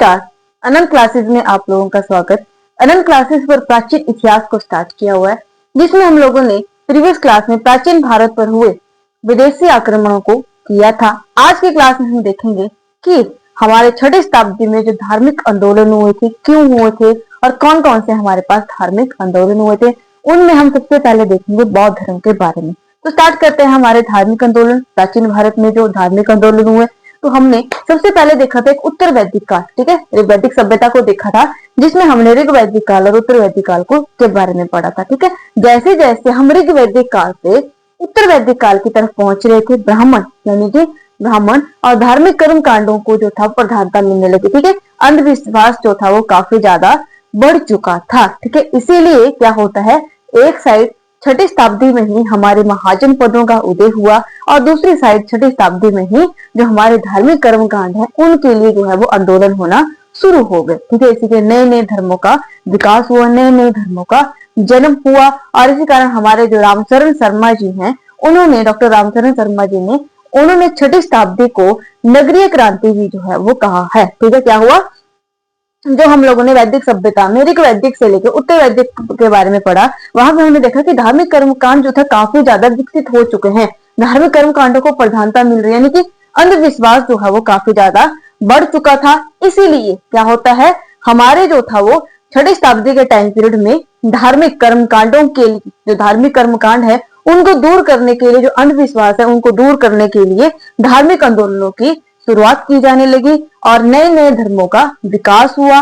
नमस्कार। अनंत क्लासेस में आप लोगों का स्वागत। अनंत क्लासेस पर प्राचीन इतिहास को स्टार्ट किया हुआ है, जिसमें हम लोगों ने प्रीवियस क्लास में प्राचीन भारत पर हुए विदेशी आक्रमणों को किया था। आज की क्लास में हम देखेंगे कि हमारे 6ठी शताब्दी में जो धार्मिक आंदोलन हुए थे, क्यों हुए थे और कौन कौन से हमारे पास धार्मिक आंदोलन हुए थे। उनमें हम सबसे पहले देखेंगे बौद्ध धर्म के बारे में। तो स्टार्ट करते हैं हमारे धार्मिक आंदोलन। प्राचीन भारत में जो धार्मिक आंदोलन हुए, तो हमने सबसे पहले देखा था एक उत्तर वैदिक काल, ठीक है, वैदिक सभ्यता को देखा था, जिसमें हमने ऋग वैदिक काल और उत्तर वैदिक काल को के बारे में पढ़ा था। ठीक है, जैसे जैसे हम ऋग वैदिक काल से उत्तर वैदिक काल की तरफ पहुंच रहे थे, ब्राह्मण और धार्मिक कर्म कांडों को जो था प्रधानता मिलने लगी। ठीक है, अंधविश्वास जो था वो काफी ज्यादा बढ़ चुका था। ठीक है, इसीलिए क्या होता है, एक साइड 6ठी शताब्दी में ही हमारे महाजन पदों का उदय हुआ और दूसरी साइड 6ठी शताब्दी में ही जो हमारे धार्मिक कर्मकांड है उनके लिए जो है वो आंदोलन होना शुरू हो गए। ठीक है, इसी के नए नए धर्मों का विकास हुआ, नए नए धर्मों का जन्म हुआ और इसी कारण हमारे जो रामचरण शर्मा जी हैं, उन्होंने डॉक्टर रामचरण शर्मा जी ने उन्होंने 6ठी शताब्दी को नगरीय क्रांति भी जो है वो कहा है। ठीक है, क्या हुआ, जो हम लोगों ने वैदिक सभ्यता में ऋग वैदिक से लेकर उत्तर वैदिक के बारे में पढ़ा, वहां पे हमने देखा कि धार्मिक कर्मकांड जो था काफी ज्यादा विकसित हो चुके हैं, धार्मिक कर्मकांडों को प्रधानता मिल रही है, यानी कि अंधविश्वास जो है वो काफी ज्यादा बढ़ चुका था। इसीलिए क्या होता है, हमारे जो था वो 6ठी शताब्दी के टाइम पीरियड में धार्मिक कर्मकांडों के लिए, जो धार्मिक कर्मकांड है उनको दूर करने के लिए, जो अंधविश्वास है उनको दूर करने के लिए धार्मिक आंदोलनों की शुरुआत की जाने लगी और नए नए धर्मों का विकास हुआ।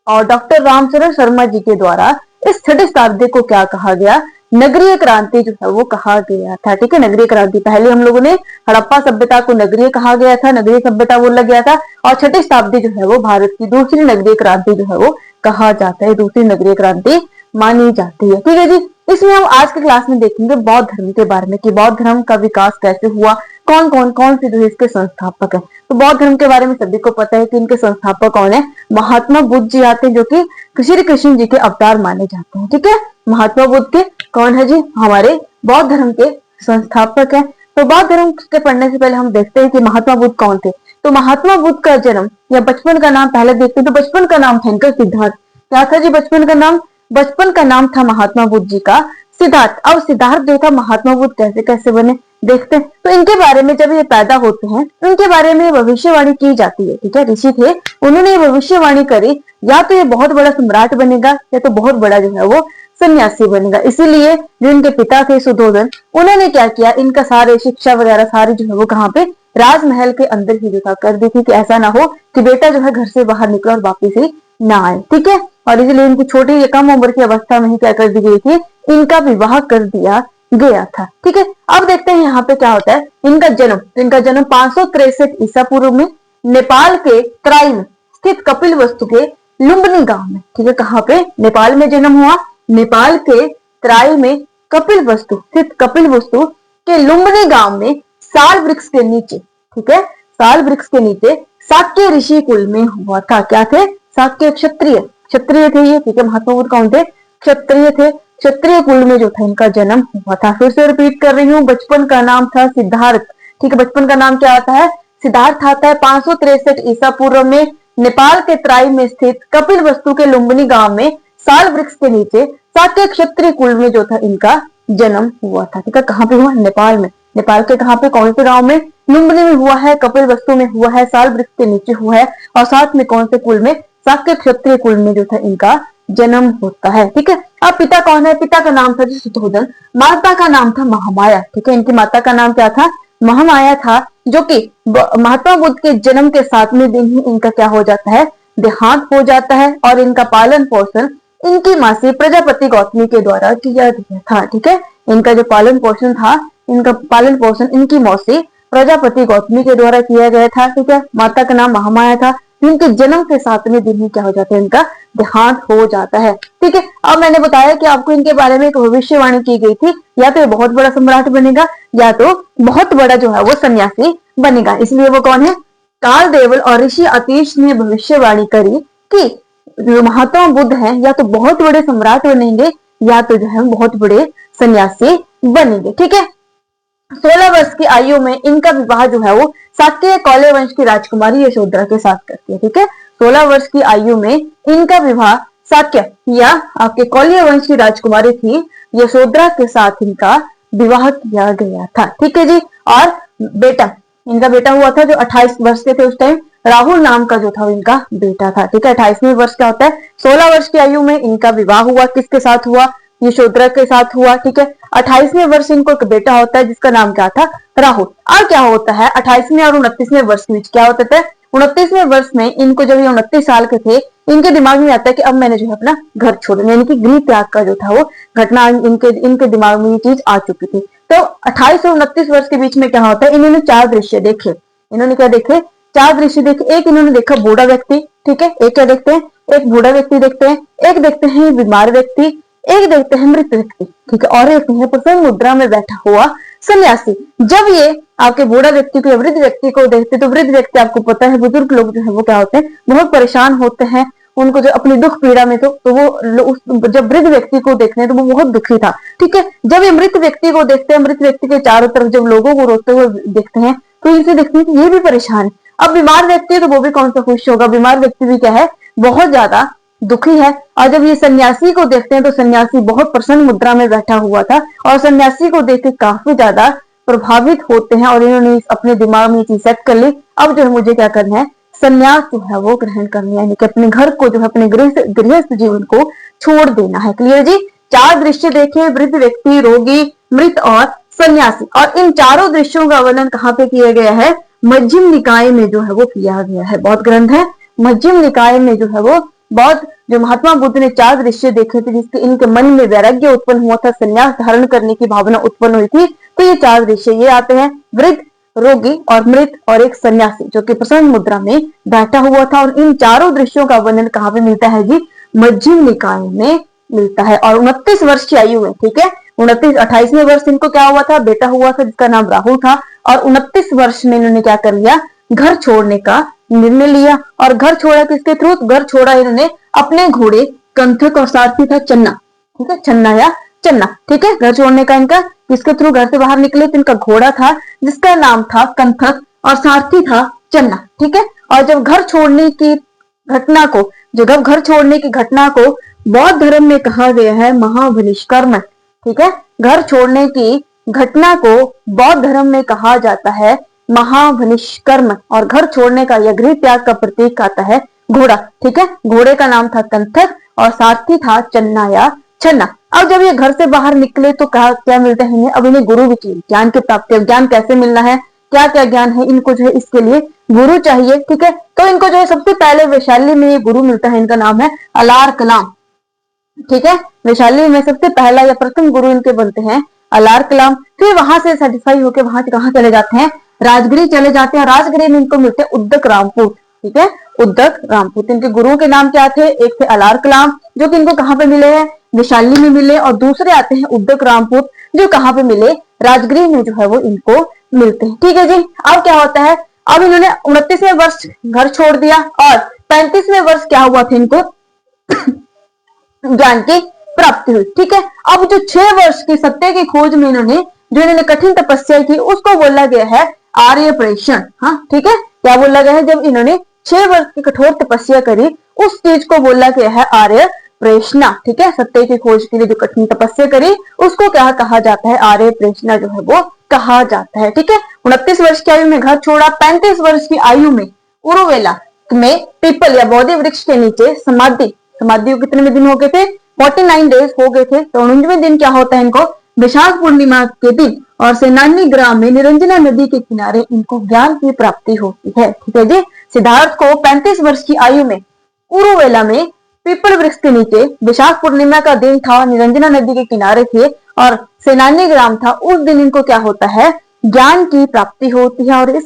और डॉक्टर रामचरण शर्मा जी के द्वारा इस 6ठी शताब्दी को क्या कहा गया, नगरीय क्रांति जो है वो कहा गया था। ठीक है, नगरीय क्रांति, पहले हम लोगों ने हड़प्पा सभ्यता को नगरीय कहा गया था, नगरीय सभ्यता बोला गया था, और 6ठी शताब्दी जो है वो भारत की दूसरी नगरीय क्रांति जो है वो कहा जाता है, दूसरी नगरीय क्रांति मानी जाती है। ठीक है जी, इसमें हम आज के क्लास में देखेंगे बौद्ध धर्म के बारे में कि बौद्ध धर्म का विकास कैसे हुआ, कौन से जो इसके संस्थापक है। तो बौद्ध धर्म के बारे में सभी को पता है कि इनके संस्थापक कौन है, महात्मा बुद्ध जी आते हैं, जो कि श्री कृष्ण जी के अवतार माने जाते हैं। ठीक है, महात्मा बुद्ध के कौन है जी, हमारे बौद्ध धर्म के संस्थापक है। तो बौद्ध धर्म के पढ़ने से पहले हम देखते हैं कि महात्मा बुद्ध कौन थे। तो महात्मा बुद्ध का जन्म या बचपन का नाम पहले देखते हैं। तो बचपन का नाम था इनका सिद्धार्थ। क्या था जी बचपन का नाम, बचपन का नाम था महात्मा बुद्ध जी का सिद्धार्थ। अब सिद्धार्थ जो था महात्मा बुद्ध कैसे कैसे बने देखते हैं। तो इनके बारे में जब ये पैदा होते हैं, इनके बारे में भविष्यवाणी की जाती है। ठीक है, ऋषि थे, उन्होंने ये भविष्यवाणी करी, या तो ये बहुत बड़ा सम्राट बनेगा या तो बहुत बड़ा जो है वो सन्यासी बनेगा। इसीलिए जो इनके पिता थे सुधोधन, उन्होंने क्या किया, इनका सारे शिक्षा वगैरह सारी जो है वो कहाँ पे, राजमहल के अंदर ही जो था कर दी थी, कि ऐसा ना हो कि बेटा जो है घर से बाहर निकले और वापिस ही ना आए। ठीक है, और इसलिए इनकी छोटी या कम उम्र की अवस्था में ही क्या कर दी गई थी, इनका विवाह कर दिया गया था। ठीक है, अब देखते हैं यहाँ पे क्या होता है, इनका जन्म। तो इनका जन्म 563 ईसा पूर्व में नेपाल के तराई में स्थित कपिल वस्तु के लुम्बिनी गांव में। ठीक है, कहाँ पे, नेपाल में जन्म हुआ, नेपाल के तराई में कपिल वस्तु स्थित कपिल वस्तु के लुम्बिनी गांव में साल वृक्ष के नीचे। ठीक है, साल वृक्ष के नीचे शाक्य ऋषि कुल में हुआ था। क्या थे, शाक्य क्षत्रिय थे ये। ठीक है, महात्मा बुद्ध कौन थे, क्षत्रिय थे, क्षत्रिय कुल में जो था इनका जन्म हुआ था। फिर से रिपीट कर रही हूँ, बचपन का नाम था सिद्धार्थ। ठीक है, बचपन का नाम क्या आता है, सिद्धार्थ आता है। 563 ईसा पूर्व में नेपाल के तराई में स्थित कपिल वस्तु के लुम्बिनी गांव में साल वृक्ष के नीचे शाक्य क्षत्रिय कुल में जो था इनका जन्म हुआ था। ठीक है, कहाँ पे हुआ, नेपाल में। नेपाल के कहाँ पे, कौन से गांव में, लुम्बिनी में हुआ है, कपिल वस्तु में हुआ है, साल वृक्ष के नीचे हुआ है, और साथ में कौन से कुल में, शाक्य क्षत्रिय कुल में जो था इनका जन्म होता है। ठीक है, अब पिता कौन है, पिता का नाम था जी सुधोधन, माता का नाम था महामाया। ठीक है, इनकी माता का नाम क्या था, महामाया था, जो कि महात्मा बुद्ध के जन्म के 7वें दिन ही इनका क्या हो जाता है, देहांत हो जाता है। और इनका पालन पोषण इनकी मासी प्रजापति गौतमी के द्वारा किया गया था। ठीक है, इनका जो पालन पोषण था, इनका पालन पोषण इनकी मौसी प्रजापति गौतमी के द्वारा किया गया था। ठीक है, माता का नाम महामाया था, इनके जन्म के 7वें दिन ही क्या हो जाता है, इनका देहांत हो जाता है। ठीक है, अब मैंने बताया कि आपको इनके बारे में एक भविष्यवाणी की गई थी, या तो ये बहुत बड़ा सम्राट बनेगा या तो बहुत बड़ा जो है वो सन्यासी बनेगा। इसलिए वो कौन है, काल देवल और ऋषि अतीश ने भविष्यवाणी करी कि जो महात्मा बुद्ध हैं या तो बहुत बड़े सम्राट बनेंगे या तो जो है बहुत बड़े सन्यासी बनेंगे। ठीक है, 16 वर्ष की आयु में इनका विवाह जो है वो शाक्य कौले वंश की राजकुमारी यशोधरा के साथ करती है। ठीक है, 16 वर्ष की आयु में इनका विवाह साक्य या आपके कौलिय वंश की राजकुमारी थी यशोधरा के साथ इनका विवाह किया गया था। ठीक है जी। और बेटा, इनका बेटा हुआ था जो 28 वर्ष के थे उस टाइम, राहुल नाम का जो था इनका बेटा था। ठीक है। 28वें वर्ष क्या होता है, 16 वर्ष की आयु में इनका विवाह हुआ, किसके साथ हुआ, यशोधरा के साथ हुआ। ठीक है। 28वें वर्ष इनको एक बेटा होता है जिसका नाम क्या था, राहुल। और क्या होता है 28वें और 29वें वर्ष के बीच क्या होता था, 29वें वर्ष में इनको जब ये 29 साल के थे, इनके दिमाग में आता है कि अब मैंने जो है अपना घर छोड़ना, यानी कि गृह त्याग का जो था वो घटना इनके दिमाग में ये चीज आ चुकी थी। तो 28 और 29 वर्ष के बीच में क्या होता है, इन्होंने 4 दृश्य देखे। इन्होंने क्या देखे, 4 दृश्य देखे। एक इन्होंने देखा बूढ़ा व्यक्ति। ठीक है। एक क्या देखते हैं, एक बूढ़ा व्यक्ति देखते हैं, एक देखते हैं बीमार व्यक्ति, एक देखते हैं मृत व्यक्ति। ठीक है। और एक है प्रसन्न मुद्रा में बैठा हुआ सन्यासी। जब ये आपके बूढ़ा व्यक्ति को, वृद्ध व्यक्ति को देखते, तो वृद्ध व्यक्ति आपको पता है बुजुर्ग लोग जो है वो क्या होते हैं, बहुत परेशान होते हैं। उनको जो अपनी दुख पीड़ा में तो वो जब वृद्ध व्यक्ति को देखते हैं तो वो बहुत दुखी था। ठीक है। जब ये मृत व्यक्ति को देखते हैं, मृत व्यक्ति के चारों तरफ जब लोगों को रोते हुए देखते हैं तो इनसे देखते हैं कि ये भी परेशान है। अब बीमार व्यक्ति है तो वो भी कौन सा खुश होगा, बीमार व्यक्ति भी क्या है, बहुत ज्यादा दुखी है। और जब ये सन्यासी को देखते हैं तो सन्यासी बहुत प्रसन्न मुद्रा में बैठा हुआ था और सन्यासी को देख के काफी ज्यादा प्रभावित होते हैं और इन्होंने अपने दिमाग में चीज सेट कर ली, अब जो है मुझे क्या करना है, संन्यास जो है वो ग्रहण करना है, यानी कि अपने घर को जो है, अपने गृहस्थ जीवन को छोड़ देना है। क्लियर जी। 4 दृश्य देखे, वृद्ध व्यक्ति, रोगी, मृत और सन्यासी। और इन चारों दृश्यों का वर्णन कहाँ पे किया गया है, मध्यम निकाय में जो है वो किया गया है। बौद्ध ग्रंथ है मध्यम निकाय में जो है वो बौद्ध, जो महात्मा बुद्ध ने 4 दृश्य देखे थे जिसके इनके मन में वैराग्य उत्पन्न हुआ था, संन्यास धारण करने की भावना उत्पन्न हुई थी, तो ये 4 दृश्य ये आते हैं, वृद्ध, रोगी और मृत और एक सन्यासी जो कि प्रसन्न मुद्रा में बैठा हुआ था। और इन चारों दृश्यों का वर्णन कहाँ पे मिलता है जी, मध्यम निकाय में मिलता है। और 29 वर्ष की आयु में, ठीक है, 28वें वर्ष इनको क्या हुआ था, बेटा हुआ था जिसका नाम राहुल था। और 29 वर्ष में इन्होंने क्या कर लिया, घर छोड़ने का निर्णय लिया। और घर छोड़ा किसके थ्रू, घर छोड़ा इन्होंने अपने घोड़े कंथक और सारथी था चन्ना। ठीक है, छन्ना या चन्ना। ठीक है, घर छोड़ने का इनका किसके थ्रू घर से बाहर निकले, तो इनका घोड़ा था जिसका नाम था कंथक और सारथी था चन्ना। ठीक है। और जब घर छोड़ने की घटना को, जब घर छोड़ने की घटना को बौद्ध धर्म में कहा गया है महाविनिष्कर्म। ठीक है, घर छोड़ने की घटना को बौद्ध धर्म में कहा जाता है महाविनिष्कर्म। और घर छोड़ने का या गृह त्याग का प्रतीक आता है घोड़ा। ठीक है, घोड़े का नाम था कंथक और सारथी था चन्ना या छन्ना। अब जब ये घर से बाहर निकले तो कहा क्या मिलता है इन्हें, अब इन्हें गुरु की ज्ञान की प्राप्ति। ज्ञान कैसे मिलना है, क्या क्या ज्ञान है इनको, जो है इसके लिए गुरु चाहिए। ठीक है, तो इनको जो है सबसे पहले वैशाली में ये गुरु मिलता है, इनका नाम है अलार कलाम। ठीक है, वैशाली में सबसे पहला या प्रथम गुरु इनके बनते हैं अलार कलाम। फिर वहां से सेटिस्फाई होकर वहां से कहाँ चले जाते हैं, राजगिरी चले जाते हैं। राजगिरी में इनको मिलते हैं उद्दक रामपूत। ठीक है, उद्दक रामपूत। इनके गुरुओं के नाम क्या थे, एक थे अलार कलाम जो कि इनको कहाँ पे मिले हैं, वैशाली में मिले, और दूसरे आते हैं उद्दक रामपूत जो कहाँ पे मिले, राजगिरी में जो है वो इनको मिलते हैं। ठीक है जी। अब क्या होता है, अब इन्होंने 29वें वर्ष घर छोड़ दिया और 35वें वर्ष क्या हुआ था, इनको ज्ञान की प्राप्ति हुई। ठीक है, अब जो 6 वर्ष की सत्य की खोज में इन्होंने कठिन तपस्या की उसको बोला गया है आर्य प्रेषण। हाँ, ठीक है, क्या बोला गया है, जब इन्होंने 6 वर्ष की कठोर तपस्या करी उस चीज को बोला गया है आर्य प्रेषणा। ठीक है, सत्य की खोज के लिए जो कठिन तपस्या करी उसको क्या कहा जाता है, आर्य प्रेषणा जो है वो कहा जाता है। ठीक है, 29 वर्ष की आयु में घर छोड़ा, 35 वर्ष की आयु में उरुवेला में पीपल या बोधि वृक्ष के नीचे समाधि को कितने दिन हो गए थे, 49 डेज हो गए थे। तो 49वें दिन क्या होता है इनको, विशाख पूर्णिमा के दिन और सेनानी ग्राम में निरंजना नदी के किनारे इनको ज्ञान की प्राप्ति होती है। ठीक है जी। सिद्धार्थ को 35 वर्ष की आयु में उरुवेला में पीपल वृक्ष के नीचे, विशाख पूर्णिमा का दिन था, निरंजना नदी के किनारे थे और सेनानी ग्राम था, उस दिन इनको क्या होता है, ज्ञान की प्राप्ति होती है। और इस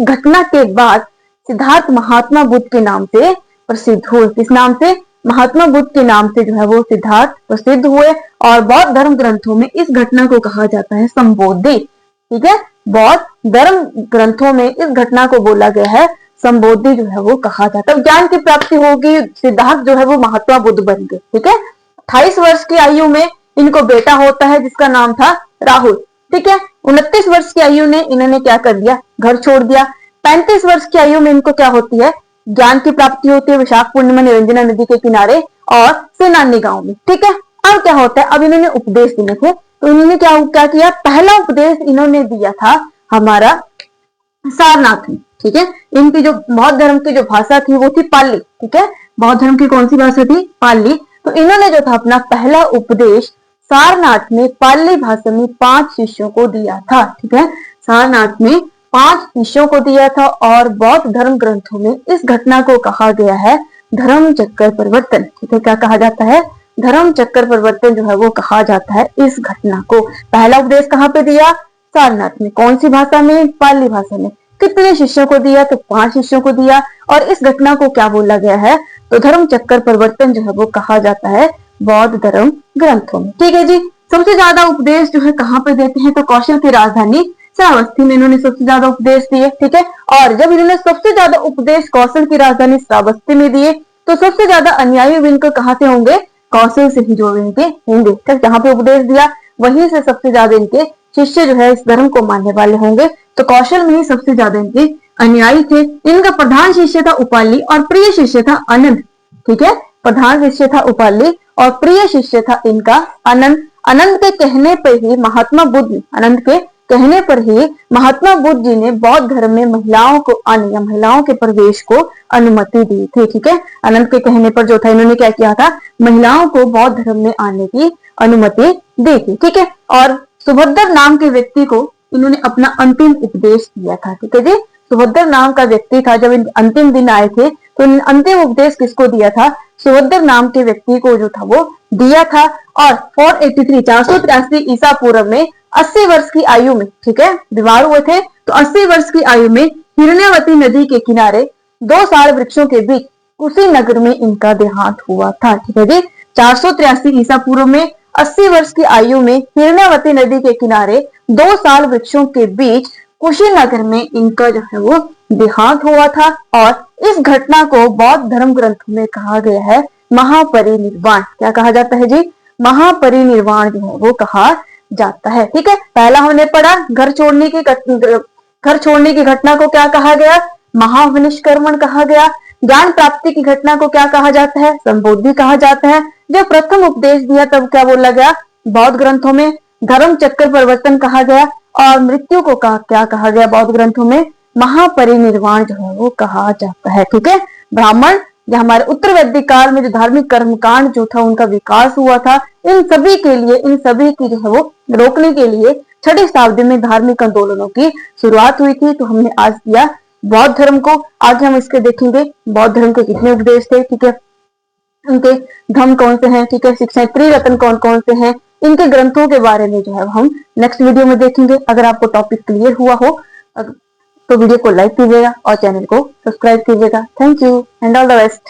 घटना के बाद सिद्धार्थ महात्मा बुद्ध के नाम से प्रसिद्ध हुए। किस नाम से, महात्मा बुद्ध के नाम से जो है वो सिद्धार्थ प्रसिद्ध हुए। और बौद्ध धर्म ग्रंथों में इस घटना को कहा जाता है संबोधि। ठीक है, बौद्ध धर्म ग्रंथों में इस घटना को बोला गया है संबोधि जो है वो कहा जाता है। ज्ञान की प्राप्ति होगी, सिद्धार्थ जो है वो महात्मा बुद्ध बन गए। ठीक है, 28 वर्ष की आयु में इनको बेटा होता है जिसका नाम था राहुल। ठीक है, 29 वर्ष की आयु में इन्होंने क्या कर दिया, घर छोड़ दिया। 35 वर्ष की आयु में इनको क्या होती है, ज्ञान की प्राप्ति होती है विशाख पूर्णिमा निरंजना नदी के किनारे और सेनानी गांव में। ठीक है, अब क्या होता है, अब इन्होंने उपदेश दिए थे, तो इन्होंने क्या किया, पहला उपदेश इन्होंने दिया था हमारा सारनाथ में। ठीक है, इनकी जो बौद्ध धर्म की जो भाषा थी वो थी पाली। ठीक है, बौद्ध धर्म की कौन सी भाषा थी, पाली। तो इन्होंने जो था अपना पहला उपदेश सारनाथ में पाली भाषा में 5 शिष्यों को दिया था। ठीक है, सारनाथ में 5 शिष्यों को दिया था और बौद्ध धर्म ग्रंथों में इस घटना को कहा गया है धर्म चक्कर परिवर्तन। ठीक है, क्या कहा जाता है, धर्म चक्कर परिवर्तन जो है वो कहा जाता है इस घटना को। पहला उपदेश कहाँ पे दिया, सारनाथ में, कौन सी भाषा में, पाली भाषा में। कितने शिष्यों को दिया, तो 5 शिष्यों को दिया और इस घटना को क्या बोला गया है, तो धर्म चक्कर परिवर्तन जो है वो कहा जाता है बौद्ध धर्म ग्रंथों में। ठीक है जी, सबसे ज्यादा उपदेश जो है कहाँ पे देते हैं, तो कौशल की राजधानी श्रावस्ती में इन्होंने सबसे ज्यादा उपदेश दिए। ठीक है, और जब इन्होंने सबसे ज्यादा उपदेश कौशल की राजधानी श्रावस्ती में दिए तो सबसे ज्यादा अनुयायी इनके कहाँ से होंगे, कौशल से ही जो इनके होंगे। ठीक, जहां पे उपदेश दिया वहीं से सबसे ज्यादा इनके शिष्य जो है इस धर्म को मानने वाले होंगे। तो कौशल में ही सबसे ज्यादा इनके अनुयायी थे। इनका प्रधान शिष्य था उपाली और प्रिय शिष्य था अनंत। ठीक है, प्रधान शिष्य था उपाली और प्रिय शिष्य था इनका अनंत। अनंत के कहने पर ही महात्मा बुद्ध, अनंत के कहने पर ही महात्मा बुद्ध जी ने बौद्ध धर्म में महिलाओं को आने या महिलाओं के प्रवेश को अनुमति दी थी। ठीक है, अनंत के कहने पर जो था इन्होंने क्या किया था, महिलाओं को बौद्ध धर्म में आने की अनुमति दी थी। ठीक है, और सुभद्र नाम के व्यक्ति को इन्होंने अपना अंतिम उपदेश दिया था। ठीक है जी, सुभद्र नाम का व्यक्ति था, जब अंतिम दिन आए थे तो अंतिम उपदेश किसको दिया था, सुभद्र नाम के व्यक्ति को जो था वो दिया था। और 483 ईसा पूर्व में 80 वर्ष की आयु में, ठीक है, बीमार हुए थे, तो 80 वर्ष की आयु में हिरण्यवती नदी के किनारे 2 साल वृक्षों के बीच कुशीनगर में इनका देहांत हुआ था। ठीक है जी, 483 ईसा पूर्व में 80 वर्ष की आयु में हिरण्यवती नदी के किनारे 2 साल वृक्षों के बीच कुशीनगर में इनका जो है वो देहांत हुआ था। और इस घटना को बौद्ध धर्म ग्रंथों में कहा गया है महापरिनिर्वाण। क्या कहा जाता है जी, महापरिनिर्वाण जो है वो कहा जाता है। ठीक है, पहला हमने पढ़ा घर छोड़ने की घटना को क्या कहा गया, महाविनिष्क्रमण कहा गया। ज्ञान प्राप्ति की घटना को क्या कहा जाता है, संबोधि कहा जाता है। जब प्रथम उपदेश दिया तब क्या बोला गया, बौद्ध ग्रंथों में धर्म चक्कर परिवर्तन कहा गया। और मृत्यु को क्या कहा गया बौद्ध ग्रंथों में, महापरिनिर्वाण जो है वो कहा जाता है। ठीक है, ब्राह्मण या हमारे उत्तर वैदिक काल में जो धार्मिक कर्मकांड जो था उनका विकास हुआ था, इन सभी की जो है वो रोकने के लिए 6ठी शताब्दी में धार्मिक आंदोलनों की शुरुआत हुई थी। तो हमने आज किया बौद्ध धर्म को, आगे हम इसके देखेंगे बौद्ध धर्म के कितने उपदेश थे। ठीक है, उनके धर्म कौन से हैं, ठीक है, शिक्षाएं त्रिरत्न कौन कौन से हैं, इनके ग्रंथों के बारे में जो है हम नेक्स्ट वीडियो में देखेंगे। अगर आपको टॉपिक क्लियर हुआ हो तो वीडियो को लाइक कीजिएगा और चैनल को सब्सक्राइब कीजिएगा। Thank you and all the best.